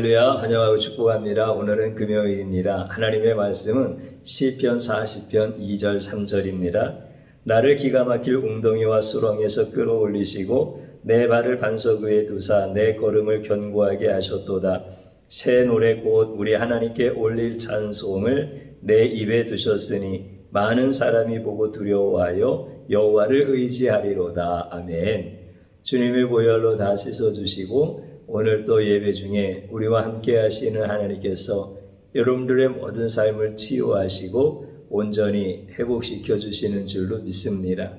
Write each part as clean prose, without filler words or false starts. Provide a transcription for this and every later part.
할렐루야, 환영하고 축복합니다. 오늘은 금요일입니다. 하나님의 말씀은 시편 40편 2절 3절입니다. 나를 기가 막힐 웅덩이와 수렁에서 끌어올리시고 내 발을 반석 위에 두사 내 걸음을 견고하게 하셨도다. 새 노래 곧 우리 하나님께 올릴 찬송을 내 입에 두셨으니 많은 사람이 보고 두려워하여 여호와를 의지하리로다. 아멘. 주님의 보혈로 다 씻어주시고 오늘 또 예배 중에 우리와 함께 하시는 하나님께서 여러분들의 모든 삶을 치유하시고 온전히 회복시켜 주시는 줄로 믿습니다.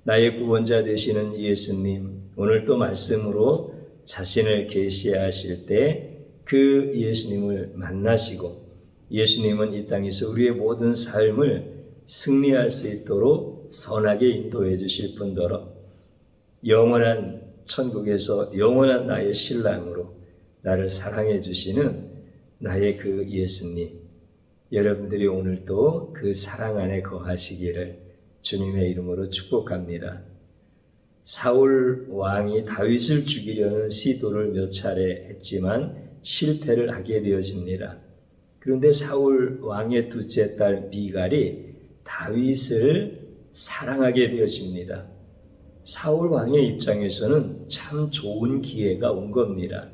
나의 구원자 되시는 예수님, 오늘 또 말씀으로 자신을 계시하실 때 그 예수님을 만나시고 예수님은 이 땅에서 우리의 모든 삶을 승리할 수 있도록 선하게 인도해 주실 뿐더러 영원한 천국에서 영원한 나의 신랑으로 나를 사랑해 주시는 나의 그 예수님, 여러분들이 오늘도 그 사랑 안에 거하시기를 주님의 이름으로 축복합니다. 사울 왕이 다윗을 죽이려는 시도를 몇 차례 했지만 실패를 하게 되어집니다. 그런데 사울 왕의 둘째 딸 미갈이 다윗을 사랑하게 되어집니다. 사울 왕의 입장에서는 참 좋은 기회가 온 겁니다.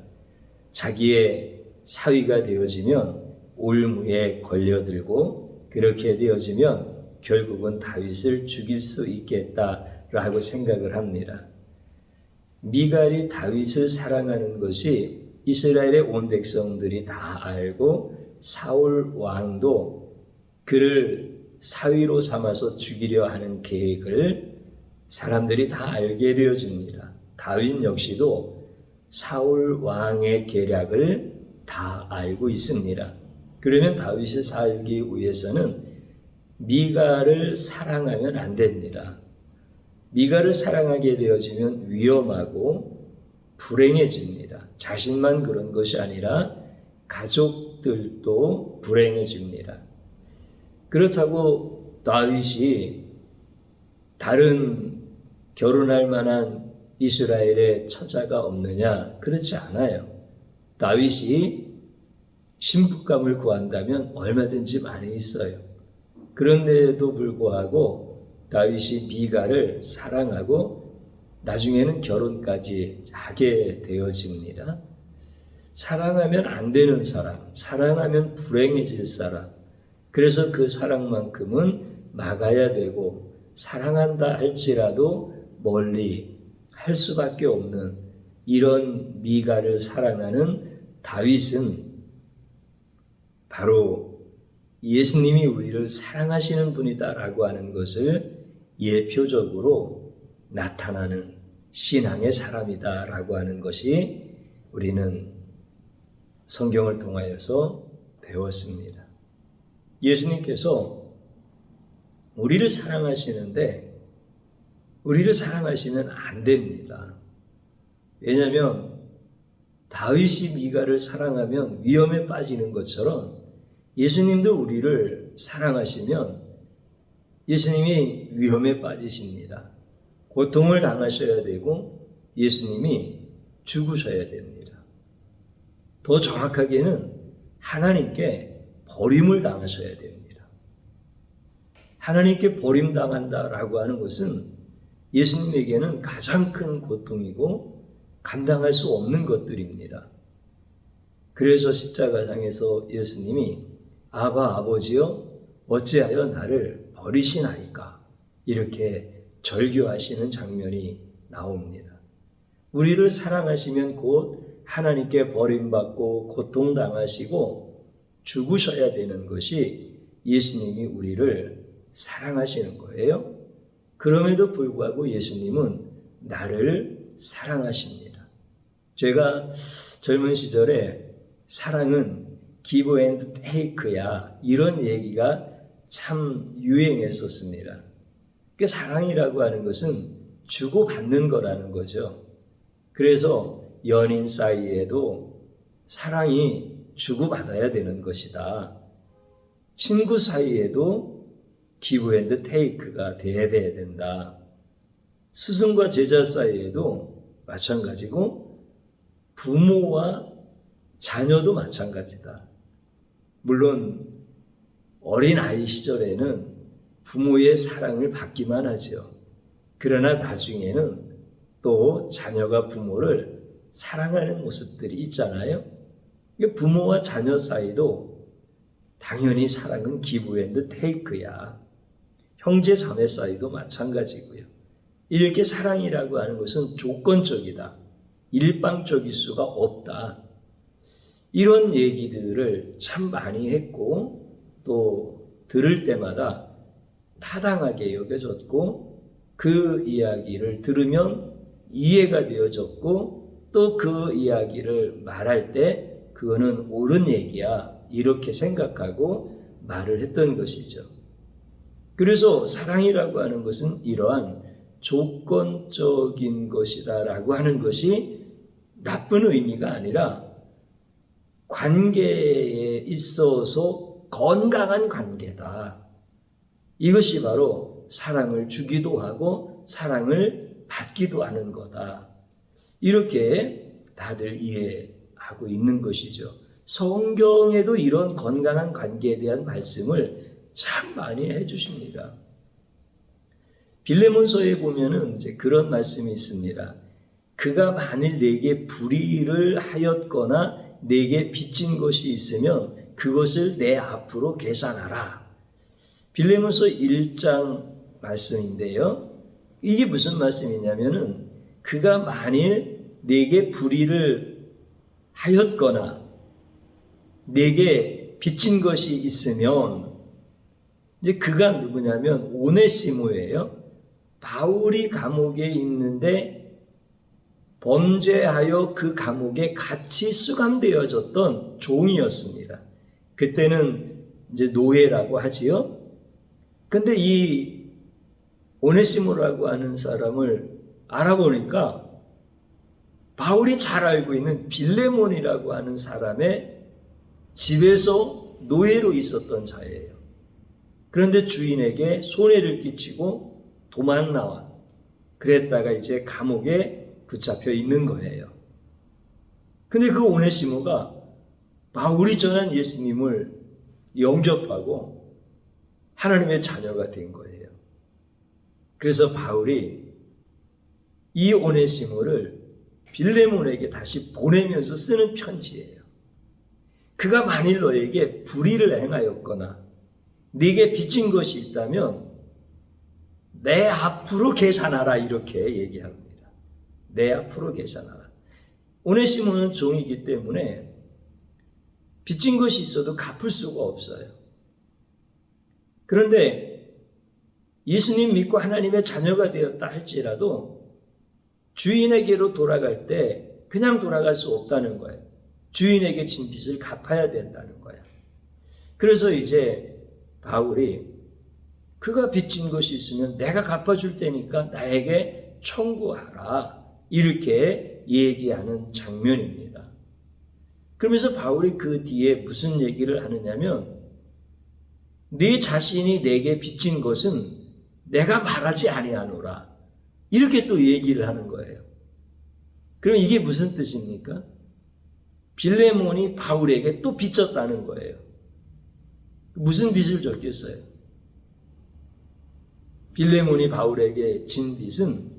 자기의 사위가 되어지면 올무에 걸려들고 그렇게 되어지면 결국은 다윗을 죽일 수 있겠다라고 생각을 합니다. 미갈이 다윗을 사랑하는 것이 이스라엘의 온 백성들이 다 알고 사울 왕도 그를 사위로 삼아서 죽이려 하는 계획을 사람들이 다 알게 되어집니다. 다윗 역시도 사울 왕의 계략을 다 알고 있습니다. 그러면 다윗이 살기 위해서는 미갈을 사랑하면 안 됩니다. 미갈을 사랑하게 되어지면 위험하고 불행해집니다. 자신만 그런 것이 아니라 가족들도 불행해집니다. 그렇다고 다윗이 다른 결혼할 만한 이스라엘의 처자가 없느냐? 그렇지 않아요. 다윗이 신부감을 구한다면 얼마든지 많이 있어요. 그런데도 불구하고 다윗이 미갈을 사랑하고 나중에는 결혼까지 하게 되어집니다. 사랑하면 안 되는 사람, 사랑하면 불행해질 사람, 그래서 그 사랑만큼은 막아야 되고 사랑한다 할지라도 멀리 할 수밖에 없는 이런 미갈을 사랑하는 다윗은 바로 예수님이 우리를 사랑하시는 분이다라고 하는 것을 예표적으로 나타나는 신앙의 사람이다라고 하는 것이 우리는 성경을 통하여서 배웠습니다. 예수님께서 우리를 사랑하시는데 우리를 사랑하시면 안 됩니다. 왜냐하면 다윗이 미갈을 사랑하면 위험에 빠지는 것처럼 예수님도 우리를 사랑하시면 예수님이 위험에 빠지십니다. 고통을 당하셔야 되고 예수님이 죽으셔야 됩니다. 더 정확하게는 하나님께 버림을 당하셔야 됩니다. 하나님께 버림당한다라고 하는 것은 예수님에게는 가장 큰 고통이고 감당할 수 없는 것들입니다. 그래서 십자가상에서 예수님이 아버지여 어찌하여 나를 버리시나이까 이렇게 절규하시는 장면이 나옵니다. 우리를 사랑하시면 곧 하나님께 버림받고 고통당하시고 죽으셔야 되는 것이 예수님이 우리를 사랑하시는 거예요. 그럼에도 불구하고 예수님은 나를 사랑하십니다. 제가 젊은 시절에 사랑은 give and take야 이런 얘기가 참 유행했었습니다. 사랑이라고 하는 것은 주고받는 거라는 거죠. 그래서 연인 사이에도 사랑이 주고받아야 되는 것이다. 친구 사이에도 give and take가 돼야 된다. 스승과 제자 사이에도 마찬가지고 부모와 자녀도 마찬가지다. 물론 어린 아이 시절에는 부모의 사랑을 받기만 하죠. 그러나 나중에는 또 자녀가 부모를 사랑하는 모습들이 있잖아요. 부모와 자녀 사이도 당연히 사랑은 기브 앤드 테이크야. 형제 자매 사이도 마찬가지고요. 이렇게 사랑이라고 하는 것은 조건적이다. 일방적일 수가 없다. 이런 얘기들을 참 많이 했고 또 들을 때마다 타당하게 여겨졌고 그 이야기를 들으면 이해가 되어졌고 또 그 이야기를 말할 때 그거는 옳은 얘기야 이렇게 생각하고 말을 했던 것이죠. 그래서 사랑이라고 하는 것은 이러한 조건적인 것이다라고 하는 것이 나쁜 의미가 아니라 관계에 있어서 건강한 관계다. 이것이 바로 사랑을 주기도 하고 사랑을 받기도 하는 거다. 이렇게 다들 이해하고 있는 것이죠. 성경에도 이런 건강한 관계에 대한 말씀을 참 많이 해주십니다. 빌레몬서에 보면은 이제 그런 말씀이 있습니다. 그가 만일 내게 불의를 하였거나 내게 빚진 것이 있으면 그것을 내 앞으로 계산하라. 빌레몬서 1장 말씀인데요. 이게 무슨 말씀이냐면은 그가 만일 내게 불의를 하였거나 내게 빚진 것이 있으면 이제 그가 누구냐면 오네시모예요. 바울이 감옥에 있는데 범죄하여 그 감옥에 같이 수감되어졌던 종이었습니다. 그때는 이제 노예라고 하지요. 근데 이 오네시모라고 하는 사람을 알아보니까 바울이 잘 알고 있는 빌레몬이라고 하는 사람의 집에서 노예로 있었던 자예요. 그런데 주인에게 손해를 끼치고 도망 나와. 그랬다가 이제 감옥에 붙잡혀 있는 거예요. 근데 그 오네시모가 바울이 전한 예수님을 영접하고 하나님의 자녀가 된 거예요. 그래서 바울이 이 오네시모를 빌레몬에게 다시 보내면서 쓰는 편지예요. 그가 만일 너에게 불의를 행하였거나 네게 빚진 것이 있다면 내 앞으로 계산하라 이렇게 얘기합니다. 내 앞으로 계산하라. 오네시모는 종이기 때문에 빚진 것이 있어도 갚을 수가 없어요. 그런데 예수님 믿고 하나님의 자녀가 되었다 할지라도 주인에게로 돌아갈 때 그냥 돌아갈 수 없다는 거예요. 주인에게 진 빚을 갚아야 된다는 거예요. 그래서 이제 바울이 그가 빚진 것이 있으면 내가 갚아줄 테니까 나에게 청구하라 이렇게 얘기하는 장면입니다. 그러면서 바울이 그 뒤에 무슨 얘기를 하느냐면 네 자신이 내게 빚진 것은 내가 말하지 아니하노라 이렇게 또 얘기를 하는 거예요. 그럼 이게 무슨 뜻입니까? 빌레몬이 바울에게 또 빚졌다는 거예요. 무슨 빚을 졌겠어요? 빌레몬이 바울에게 진 빚은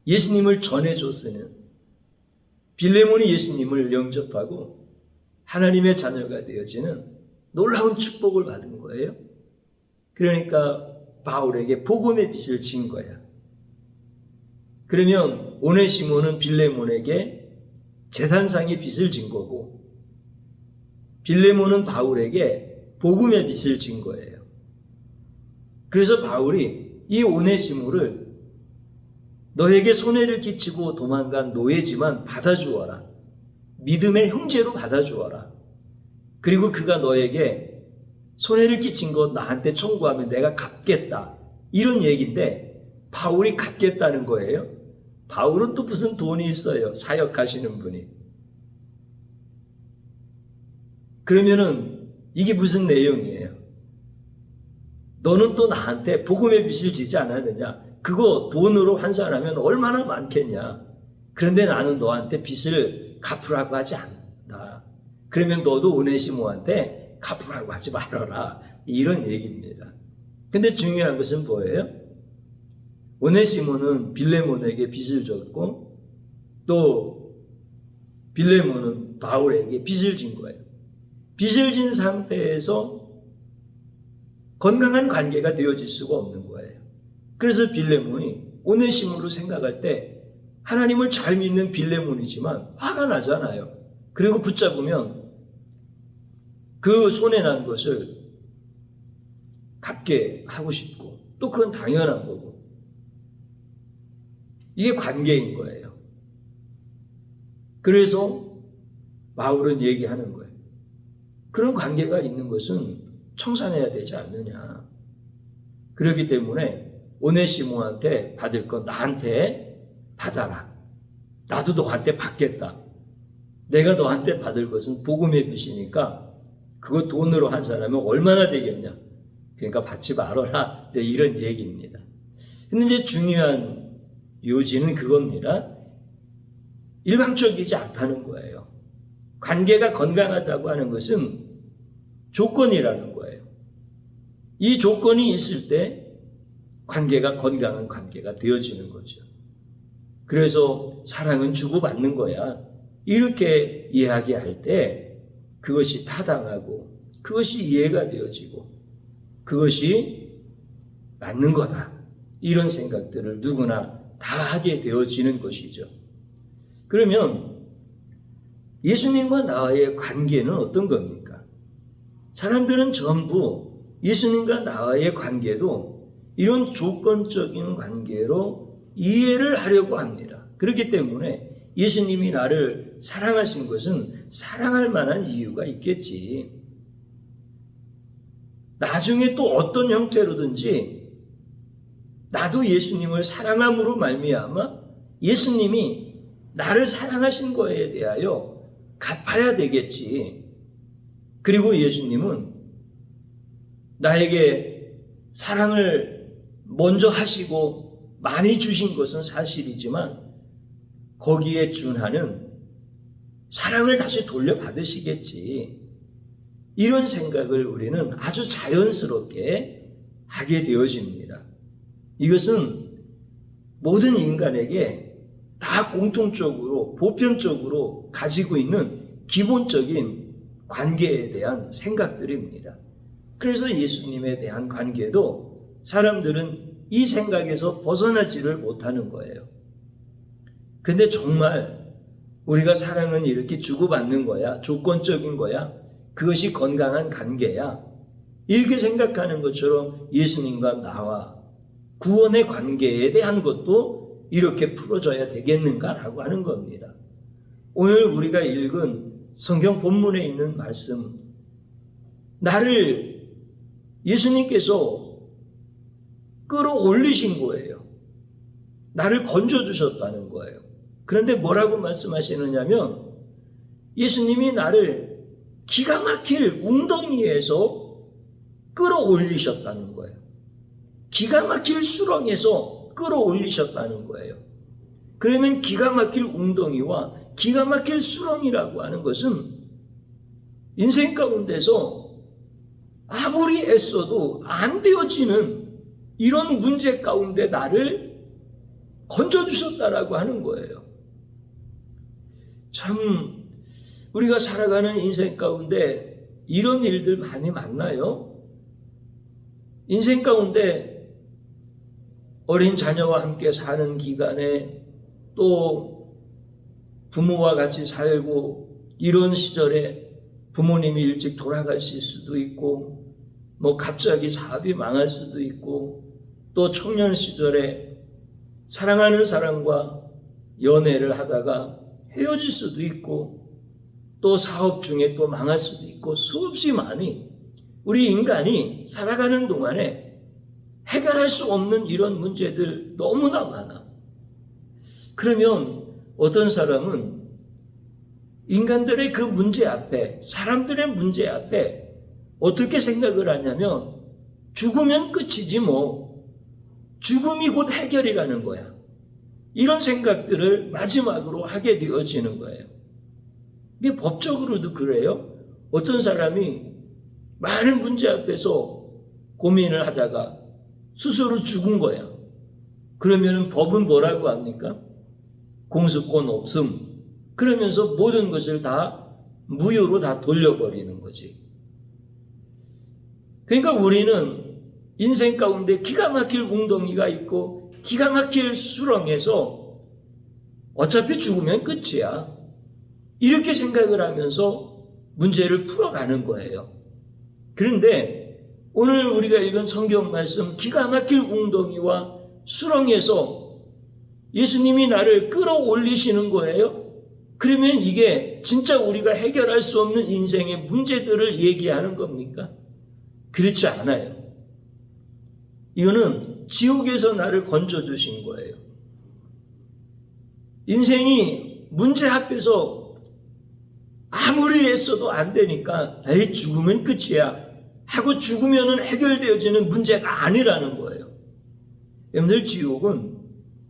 예수님을 전해줬으면 빌레몬이 예수님을 영접하고 하나님의 자녀가 되어지는 놀라운 축복을 받은 거예요. 그러니까 바울에게 복음의 빚을 진 거야. 그러면 오네시모는 빌레몬에게 재산상의 빚을 진 거고 빌레몬은 바울에게 복음의 빚을 진 거예요. 그래서 바울이 이 오네시모를 너에게 손해를 끼치고 도망간 노예지만 받아주어라. 믿음의 형제로 받아주어라. 그리고 그가 너에게 손해를 끼친 것 나한테 청구하면 내가 갚겠다. 이런 얘기인데 바울이 갚겠다는 거예요. 바울은 또 무슨 돈이 있어요. 사역하시는 분이. 그러면은 이게 무슨 내용이에요? 너는 또 나한테 복음의 빚을 지지 않았느냐? 그거 돈으로 환산하면 얼마나 많겠냐? 그런데 나는 너한테 빚을 갚으라고 하지 않는다. 그러면 너도 오네시모한테 갚으라고 하지 말아라. 이런 얘기입니다. 근데 중요한 것은 뭐예요? 오네시모는 빌레몬에게 빚을 졌고 또 빌레몬은 바울에게 빚을 진 거예요. 빚을 진 상태에서 건강한 관계가 되어질 수가 없는 거예요. 그래서 빌레몬이 오네시모로 생각할 때 하나님을 잘 믿는 빌레몬이지만 화가 나잖아요. 그리고 붙잡으면 그 손해난 것을 갚게 하고 싶고 또 그건 당연한 거고 이게 관계인 거예요. 그래서 바울은 얘기하는 거예요. 그런 관계가 있는 것은 청산해야 되지 않느냐. 그렇기 때문에 오네시모한테 받을 건 나한테 받아라. 나도 너한테 받겠다. 내가 너한테 받을 것은 복음의 빚이니까 그거 돈으로 한 사람은 얼마나 되겠냐. 그러니까 받지 말아라. 이런 얘기입니다. 근데 이제 중요한 요지는 그겁니다. 일방적이지 않다는 거예요. 관계가 건강하다고 하는 것은 조건이라는 거예요. 이 조건이 있을 때 관계가 건강한 관계가 되어지는 거죠. 그래서 사랑은 주고받는 거야. 이렇게 이야기할 때 그것이 타당하고 그것이 이해가 되어지고 그것이 맞는 거다. 이런 생각들을 누구나 다 하게 되어지는 것이죠. 그러면 예수님과 나와의 관계는 어떤 겁니까? 사람들은 전부 예수님과 나와의 관계도 이런 조건적인 관계로 이해를 하려고 합니다. 그렇기 때문에 예수님이 나를 사랑하신 것은 사랑할 만한 이유가 있겠지. 나중에 또 어떤 형태로든지 나도 예수님을 사랑함으로 말미암아 예수님이 나를 사랑하신 거에 대하여 갚아야 되겠지. 그리고 예수님은 나에게 사랑을 먼저 하시고 많이 주신 것은 사실이지만 거기에 준하는 사랑을 다시 돌려받으시겠지. 이런 생각을 우리는 아주 자연스럽게 하게 되어집니다. 이것은 모든 인간에게 다 공통적으로 보편적으로 가지고 있는 기본적인 관계에 대한 생각들입니다. 그래서 예수님에 대한 관계도 사람들은 이 생각에서 벗어나지를 못하는 거예요. 근데 정말 우리가 사랑은 이렇게 주고받는 거야? 조건적인 거야? 그것이 건강한 관계야? 이렇게 생각하는 것처럼 예수님과 나와 구원의 관계에 대한 것도 이렇게 풀어져야 되겠는가라고 하는 겁니다. 오늘 우리가 읽은 성경 본문에 있는 말씀, 나를 예수님께서 끌어올리신 거예요. 나를 건져주셨다는 거예요. 그런데 뭐라고 말씀하시느냐면 예수님이 나를 기가 막힐 웅덩이에서 끌어올리셨다는 거예요. 기가 막힐 수렁에서 끌어올리셨다는 거예요. 그러면 기가 막힐 웅덩이와 기가 막힐 수렁이라고 하는 것은 인생 가운데서 아무리 애써도 안 되어지는 이런 문제 가운데 나를 건져주셨다라고 하는 거예요. 참 우리가 살아가는 인생 가운데 이런 일들 많이 만나요. 인생 가운데 어린 자녀와 함께 사는 기간에 또 부모와 같이 살고 이런 시절에 부모님이 일찍 돌아가실 수도 있고 뭐 갑자기 사업이 망할 수도 있고 또 청년 시절에 사랑하는 사람과 연애를 하다가 헤어질 수도 있고 또 사업 중에 또 망할 수도 있고 수없이 많이 우리 인간이 살아가는 동안에 해결할 수 없는 이런 문제들 너무나 많아. 그러면 어떤 사람은 인간들의 그 문제 앞에, 사람들의 문제 앞에 어떻게 생각을 하냐면 죽으면 끝이지 뭐. 죽음이 곧 해결이라는 거야. 이런 생각들을 마지막으로 하게 되어지는 거예요. 이게 법적으로도 그래요. 어떤 사람이 많은 문제 앞에서 고민을 하다가 스스로 죽은 거야. 그러면 법은 뭐라고 합니까? 공소권 없음. 그러면서 모든 것을 다 무효로 다 돌려버리는 거지. 그러니까 우리는 인생 가운데 기가 막힐 웅덩이가 있고 기가 막힐 수렁에서 어차피 죽으면 끝이야. 이렇게 생각을 하면서 문제를 풀어가는 거예요. 그런데 오늘 우리가 읽은 성경 말씀 기가 막힐 웅덩이와 수렁에서 예수님이 나를 끌어올리시는 거예요. 그러면 이게 진짜 우리가 해결할 수 없는 인생의 문제들을 얘기하는 겁니까? 그렇지 않아요. 이거는 지옥에서 나를 건져주신 거예요. 인생이 문제 앞에서 아무리 애써도 안 되니까 에이 죽으면 끝이야 하고 죽으면 해결되어지는 문제가 아니라는 거예요. 여러분들 지옥은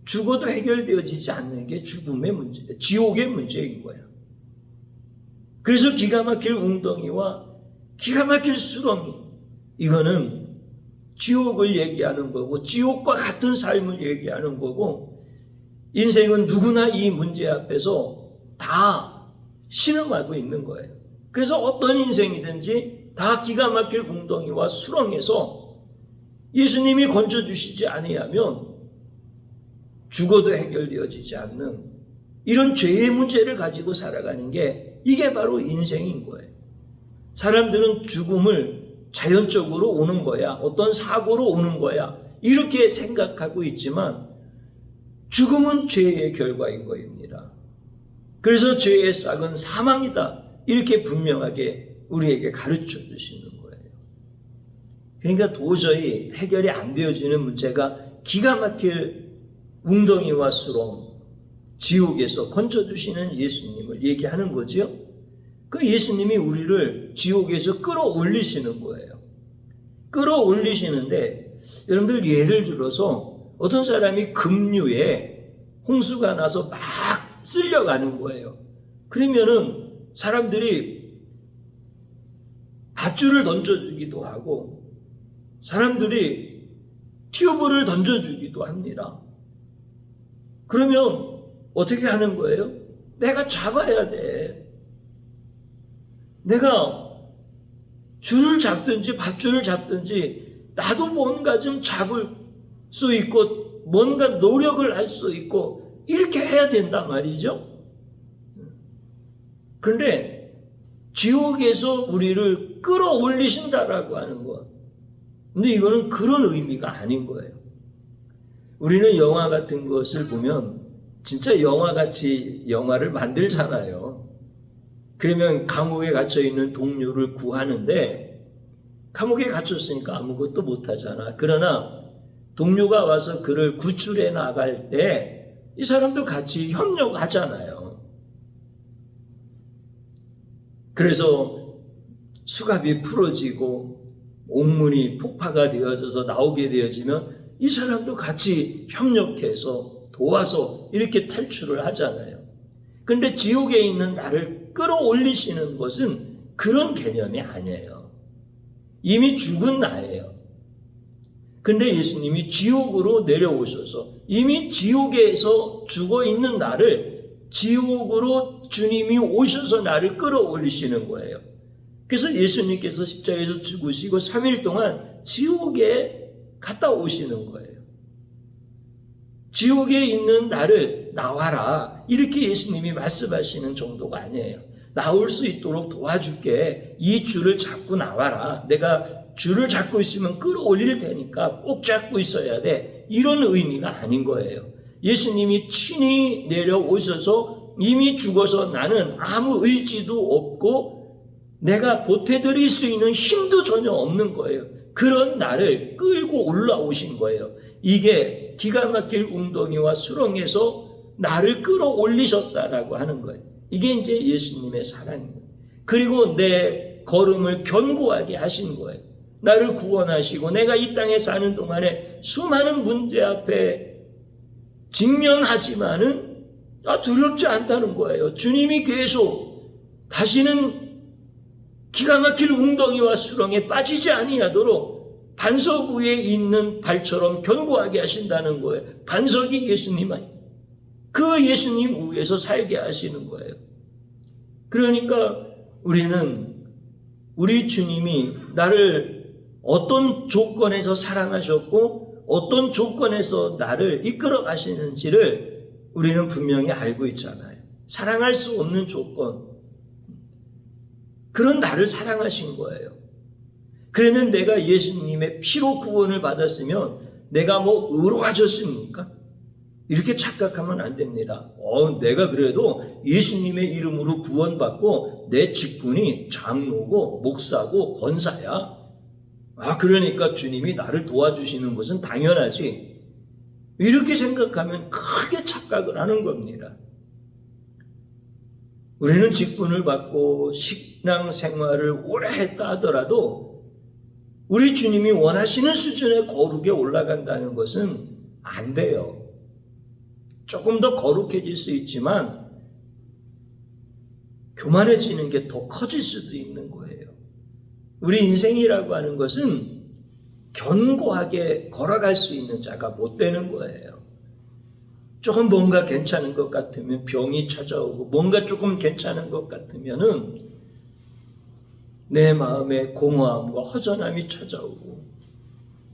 죽어도 해결되어지지 않는 게 죽음의 문제, 지옥의 문제인 거예요. 그래서 기가 막힐 웅덩이와 기가 막힐 수렁이, 이거는 지옥을 얘기하는 거고 지옥과 같은 삶을 얘기하는 거고, 인생은 누구나 이 문제 앞에서 다 신음하고 있는 거예요. 그래서 어떤 인생이든지 다 기가 막힐 웅덩이와 수렁에서 예수님이 건져주시지 아니하면 죽어도 해결되어지지 않는 이런 죄의 문제를 가지고 살아가는 게 이게 바로 인생인 거예요. 사람들은 죽음을 자연적으로 오는 거야, 어떤 사고로 오는 거야, 이렇게 생각하고 있지만 죽음은 죄의 결과인 거입니다. 그래서 죄의 싹은 사망이다, 이렇게 분명하게 우리에게 가르쳐 주시는 거예요. 그러니까 도저히 해결이 안 되어지는 문제가 기가 막힐 웅덩이와 수렁, 지옥에서 건져주시는 예수님을 얘기하는 거죠. 그 예수님이 우리를 지옥에서 끌어올리시는 거예요. 끌어올리시는데, 여러분들 예를 들어서 어떤 사람이 급류에 홍수가 나서 막 쓸려가는 거예요. 그러면은 사람들이 밧줄을 던져주기도 하고 사람들이 튜브를 던져주기도 합니다. 그러면 어떻게 하는 거예요? 내가 잡아야 돼. 내가 줄을 잡든지 밧줄을 잡든지 나도 뭔가 좀 잡을 수 있고 뭔가 노력을 할 수 있고 이렇게 해야 된단 말이죠. 그런데 지옥에서 우리를 끌어올리신다라고 하는 것, 근데 이거는 그런 의미가 아닌 거예요. 우리는 영화 같은 것을 보면 진짜 영화같이 영화를 만들잖아요. 그러면 감옥에 갇혀있는 동료를 구하는데 감옥에 갇혔으니까 아무것도 못하잖아. 그러나 동료가 와서 그를 구출해 나갈 때 이 사람도 같이 협력하잖아요. 그래서 수갑이 풀어지고 옥문이 폭파가 되어져서 나오게 되어지면 이 사람도 같이 협력해서 도와서 이렇게 탈출을 하잖아요. 그런데 지옥에 있는 나를 끌어올리시는 것은 그런 개념이 아니에요. 이미 죽은 나예요. 근데 예수님이 지옥으로 내려오셔서 이미 지옥에서 죽어있는 나를 지옥으로 주님이 오셔서 나를 끌어올리시는 거예요. 그래서 예수님께서 십자가에서 죽으시고 3일 동안 지옥에 갔다 오시는 거예요. 지옥에 있는 나를 나와라, 이렇게 예수님이 말씀하시는 정도가 아니에요. 나올 수 있도록 도와줄게. 이 줄을 잡고 나와라. 내가 줄을 잡고 있으면 끌어올릴 테니까 꼭 잡고 있어야 돼. 이런 의미가 아닌 거예요. 예수님이 친히 내려오셔서 이미 죽어서 나는 아무 의지도 없고 내가 보태드릴 수 있는 힘도 전혀 없는 거예요. 그런 나를 끌고 올라오신 거예요. 이게 기가 막힐 웅덩이와 수렁에서 나를 끌어올리셨다라고 하는 거예요. 이게 이제 예수님의 사랑입니다. 그리고 내 걸음을 견고하게 하신 거예요. 나를 구원하시고 내가 이 땅에 사는 동안에 수많은 문제 앞에 직면하지만은 두렵지 않다는 거예요. 주님이 계속 다시는 기가 막힐 웅덩이와 수렁에 빠지지 아니하도록 반석 위에 있는 발처럼 견고하게 하신다는 거예요. 반석이 예수님 아니에요. 그 예수님 위에서 살게 하시는 거예요. 그러니까 우리는 우리 주님이 나를 어떤 조건에서 사랑하셨고 어떤 조건에서 나를 이끌어 가시는지를 우리는 분명히 알고 있잖아요. 사랑할 수 없는 조건, 그런 나를 사랑하신 거예요. 그러면 내가 예수님의 피로 구원을 받았으면 내가 뭐 의로워졌습니까? 이렇게 착각하면 안 됩니다. 내가 그래도 예수님의 이름으로 구원받고 내 직분이 장로고 목사고 권사야. 그러니까 주님이 나를 도와주시는 것은 당연하지. 이렇게 생각하면 크게 착각을 하는 겁니다. 우리는 직분을 받고 신앙 생활을 오래 했다 하더라도 우리 주님이 원하시는 수준의 거룩에 올라간다는 것은 안 돼요. 조금 더 거룩해질 수 있지만 교만해지는 게 더 커질 수도 있는 거예요. 우리 인생이라고 하는 것은 견고하게 걸어갈 수 있는 자가 못 되는 거예요. 조금 뭔가 괜찮은 것 같으면 병이 찾아오고 뭔가 조금 괜찮은 것 같으면은 내 마음에 공허함과 허전함이 찾아오고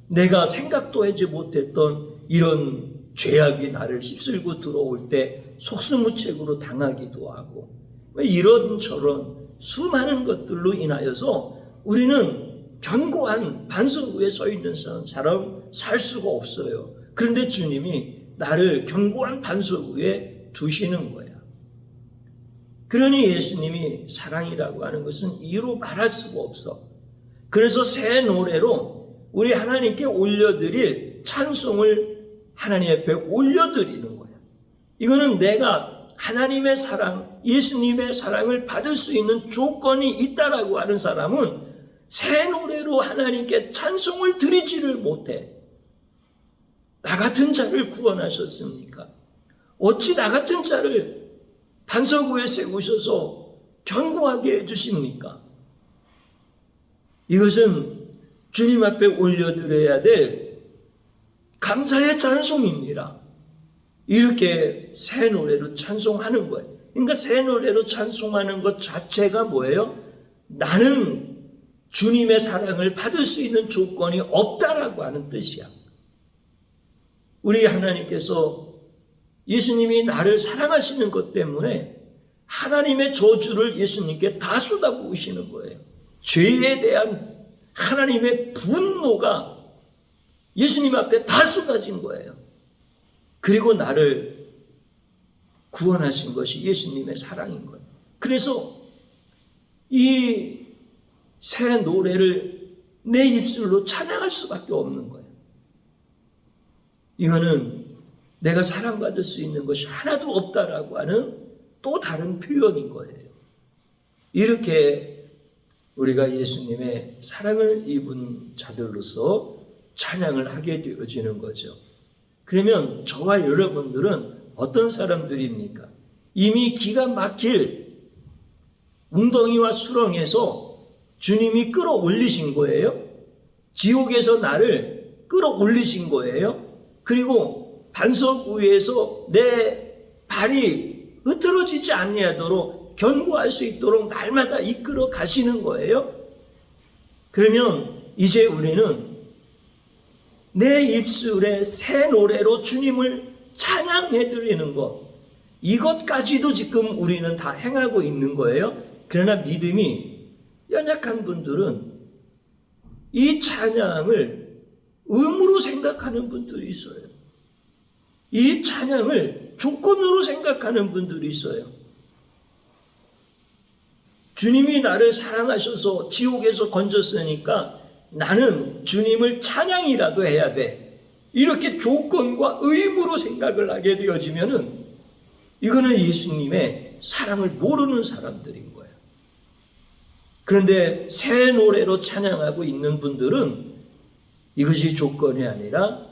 내가 생각도 하지 못했던 이런 죄악이 나를 휩쓸고 들어올 때 속수무책으로 당하기도 하고 이런저런 수많은 것들로 인하여서 우리는 견고한 반석 위에 서 있는 사람 살 수가 없어요. 그런데 주님이 나를 견고한 반석 위에 두시는 거야. 그러니 예수님이 사랑이라고 하는 것은 이루 말할 수가 없어. 그래서 새 노래로 우리 하나님께 올려드릴 찬송을 하나님 앞에 올려드리는 거야. 이거는 내가 하나님의 사랑, 예수님의 사랑을 받을 수 있는 조건이 있다라고 하는 사람은 새 노래로 하나님께 찬송을 드리지를 못해. 나 같은 자를 구원하셨습니까? 어찌 나 같은 자를 반석 위에 세우셔서 견고하게 해주십니까? 이것은 주님 앞에 올려드려야 될 감사의 찬송입니다. 이렇게 새 노래로 찬송하는 거예요. 그러니까 새 노래로 찬송하는 것 자체가 뭐예요? 나는 주님의 사랑을 받을 수 있는 조건이 없다라고 하는 뜻이야. 우리 하나님께서 예수님이 나를 사랑하시는 것 때문에 하나님의 저주를 예수님께 다 쏟아부으시는 거예요. 죄에 대한 하나님의 분노가 예수님 앞에 다 쏟아진 거예요. 그리고 나를 구원하신 것이 예수님의 사랑인 거예요. 그래서 이 새 노래를 내 입술로 찬양할 수밖에 없는 거예요. 이거는 내가 사랑받을 수 있는 것이 하나도 없다라고 하는 또 다른 표현인 거예요. 이렇게 우리가 예수님의 사랑을 입은 자들로서 찬양을 하게 되어지는 거죠. 그러면 저와 여러분들은 어떤 사람들입니까? 이미 기가 막힐 웅덩이와 수렁에서 주님이 끌어올리신 거예요. 지옥에서 나를 끌어올리신 거예요. 그리고 반석 위에서 내 발이 흐트러지지 아니하도록 견고할 수 있도록 날마다 이끌어 가시는 거예요. 그러면 이제 우리는 내 입술에 새 노래로 주님을 찬양해 드리는 것, 이것까지도 지금 우리는 다 행하고 있는 거예요. 그러나 믿음이 연약한 분들은 이 찬양을 의무로 생각하는 분들이 있어요. 이 찬양을 조건으로 생각하는 분들이 있어요. 주님이 나를 사랑하셔서 지옥에서 건졌으니까 나는 주님을 찬양이라도 해야 돼. 이렇게 조건과 의무로 생각을 하게 되어지면은 이거는 예수님의 사랑을 모르는 사람들인 거예요. 그런데 새 노래로 찬양하고 있는 분들은 이것이 조건이 아니라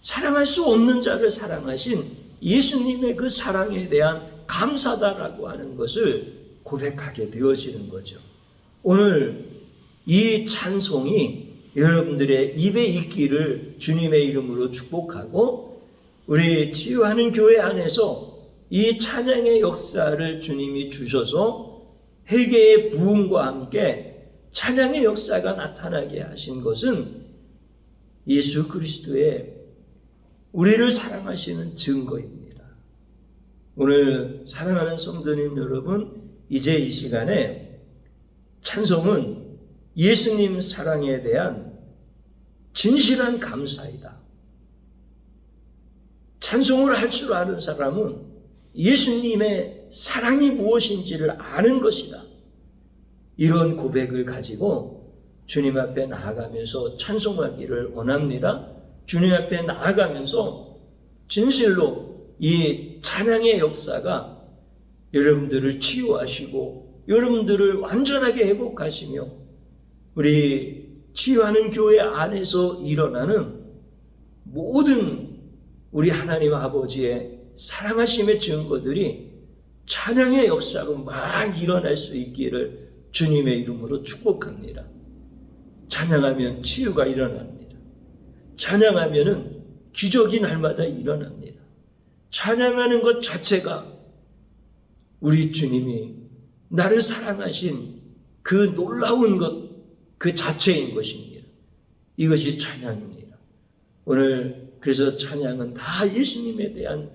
사랑할 수 없는 자를 사랑하신 예수님의 그 사랑에 대한 감사다라고 하는 것을 고백하게 되어지는 거죠. 오늘 이 찬송이 여러분들의 입에 있기를 주님의 이름으로 축복하고, 우리 치유하는 교회 안에서 이 찬양의 역사를 주님이 주셔서 회개의 부흥과 함께 찬양의 역사가 나타나게 하신 것은 예수 그리스도의 우리를 사랑하시는 증거입니다. 오늘 사랑하는 성도님 여러분, 이제 이 시간에 찬송은 예수님 사랑에 대한 진실한 감사이다. 찬송을 할 줄 아는 사람은 예수님의 사랑이 무엇인지를 아는 것이다. 이런 고백을 가지고 주님 앞에 나아가면서 찬송하기를 원합니다. 주님 앞에 나아가면서 진실로 이 찬양의 역사가 여러분들을 치유하시고 여러분들을 완전하게 회복하시며 우리 치유하는 교회 안에서 일어나는 모든 우리 하나님 아버지의 사랑하심의 증거들이 찬양의 역사로 막 일어날 수 있기를 주님의 이름으로 축복합니다. 찬양하면 치유가 일어납니다. 찬양하면은 기적이 날마다 일어납니다. 찬양하는 것 자체가 우리 주님이 나를 사랑하신 그 놀라운 것 그 자체인 것입니다. 이것이 찬양입니다. 오늘 그래서 찬양은 다 예수님에 대한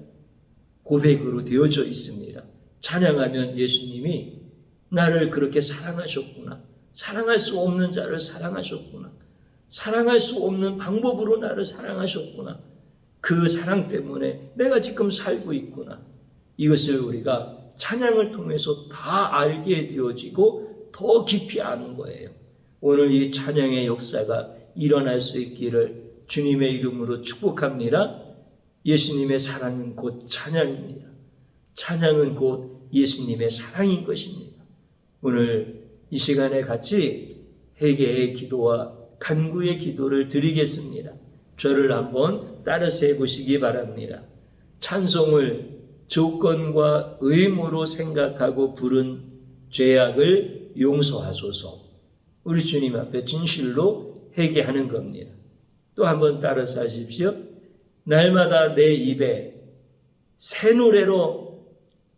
고백으로 되어져 있습니다. 찬양하면 예수님이 나를 그렇게 사랑하셨구나. 사랑할 수 없는 자를 사랑하셨구나. 사랑할 수 없는 방법으로 나를 사랑하셨구나. 그 사랑 때문에 내가 지금 살고 있구나. 이것을 우리가 찬양을 통해서 다 알게 되어지고 더 깊이 아는 거예요. 오늘 이 찬양의 역사가 일어날 수 있기를 주님의 이름으로 축복합니다. 예수님의 사랑은 곧 찬양입니다. 찬양은 곧 예수님의 사랑인 것입니다. 오늘 이 시간에 같이 회개의 기도와 간구의 기도를 드리겠습니다. 저를 한번 따라서 해보시기 바랍니다. 찬송을 조건과 의무로 생각하고 부른 죄악을 용서하소서. 우리 주님 앞에 진실로 회개하는 겁니다. 또 한번 따라서 하십시오. 날마다 내 입에 새 노래로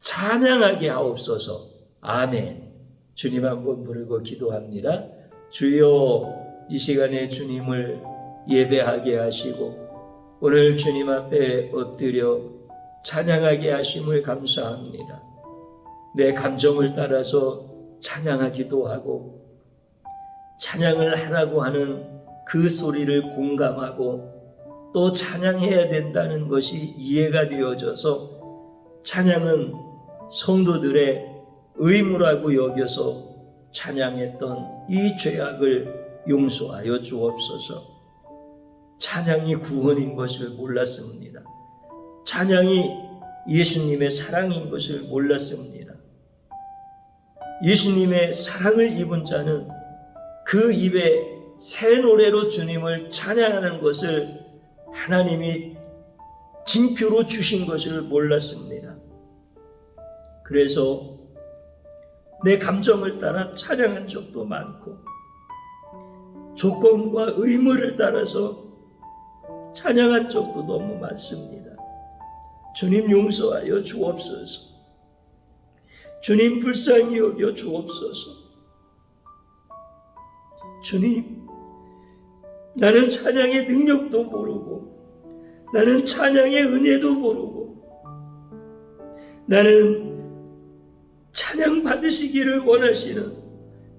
찬양하게 하옵소서. 아멘. 주님 한번 부르고 기도합니다. 주여, 이 시간에 주님을 예배하게 하시고 오늘 주님 앞에 엎드려 찬양하게 하심을 감사합니다. 내 감정을 따라서 찬양하기도 하고 찬양을 하라고 하는 그 소리를 공감하고 또 찬양해야 된다는 것이 이해가 되어져서 찬양은 성도들의 의무라고 여겨서 찬양했던 이 죄악을 용서하여 주옵소서. 찬양이 구원인 것을 몰랐습니다. 찬양이 예수님의 사랑인 것을 몰랐습니다. 예수님의 사랑을 입은 자는 그 입에 새 노래로 주님을 찬양하는 것을 하나님이 징표로 주신 것을 몰랐습니다. 그래서 내 감정을 따라 찬양한 적도 많고 조건과 의무를 따라서 찬양한 적도 너무 많습니다. 주님 용서하여 주옵소서. 주님 불쌍히 여겨 주옵소서. 주님, 나는 찬양의 능력도 모르고 나는 찬양의 은혜도 모르고 나는 찬양 받으시기를 원하시는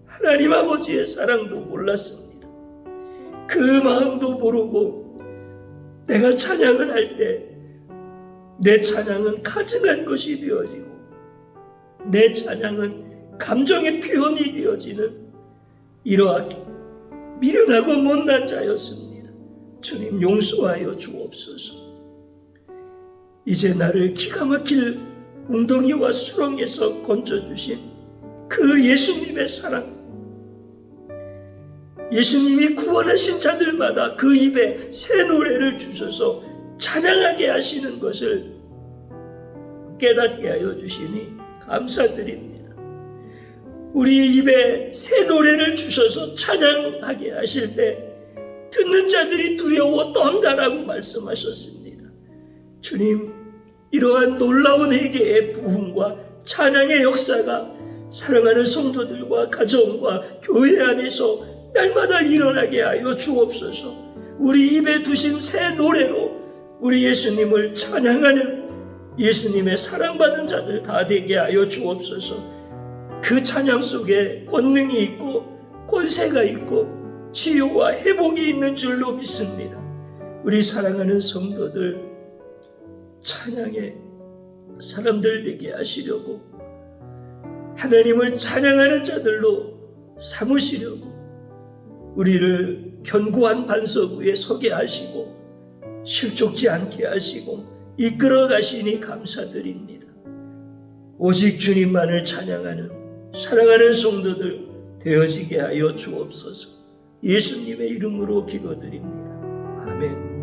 하나님 아버지의 사랑도 몰랐습니다. 그 마음도 모르고 내가 찬양을 할 때 내 찬양은 가증한 것이 되어지고 내 찬양은 감정의 표현이 되어지는 이러한 미련하고 못난 자였습니다. 주님 용서하여 주옵소서. 이제 나를 기가 막힐 웅덩이와 수렁에서 건져주신 그 예수님의 사랑, 예수님이 구원하신 자들마다 그 입에 새 노래를 주셔서 찬양하게 하시는 것을 깨닫게 하여 주시니 감사드립니다. 우리 입에 새 노래를 주셔서 찬양하게 하실 때 듣는 자들이 두려워 떤다라고 말씀하셨습니다. 주님, 이러한 놀라운 회개의 부흥과 찬양의 역사가 사랑하는 성도들과 가정과 교회 안에서 날마다 일어나게 하여 주옵소서. 우리 입에 두신 새 노래로 우리 예수님을 찬양하는 예수님의 사랑받은 자들 다 되게 하여 주옵소서. 그 찬양 속에 권능이 있고 권세가 있고 치유와 회복이 있는 줄로 믿습니다. 우리 사랑하는 성도들 찬양의 사람들 되게 하시려고, 하나님을 찬양하는 자들로 삼으시려고 우리를 견고한 반석 위에 서게 하시고 실족지 않게 하시고 이끌어 가시니 감사드립니다. 오직 주님만을 찬양하는 사랑하는 성도들 되어지게 하여 주옵소서. 예수님의 이름으로 기도드립니다. 아멘.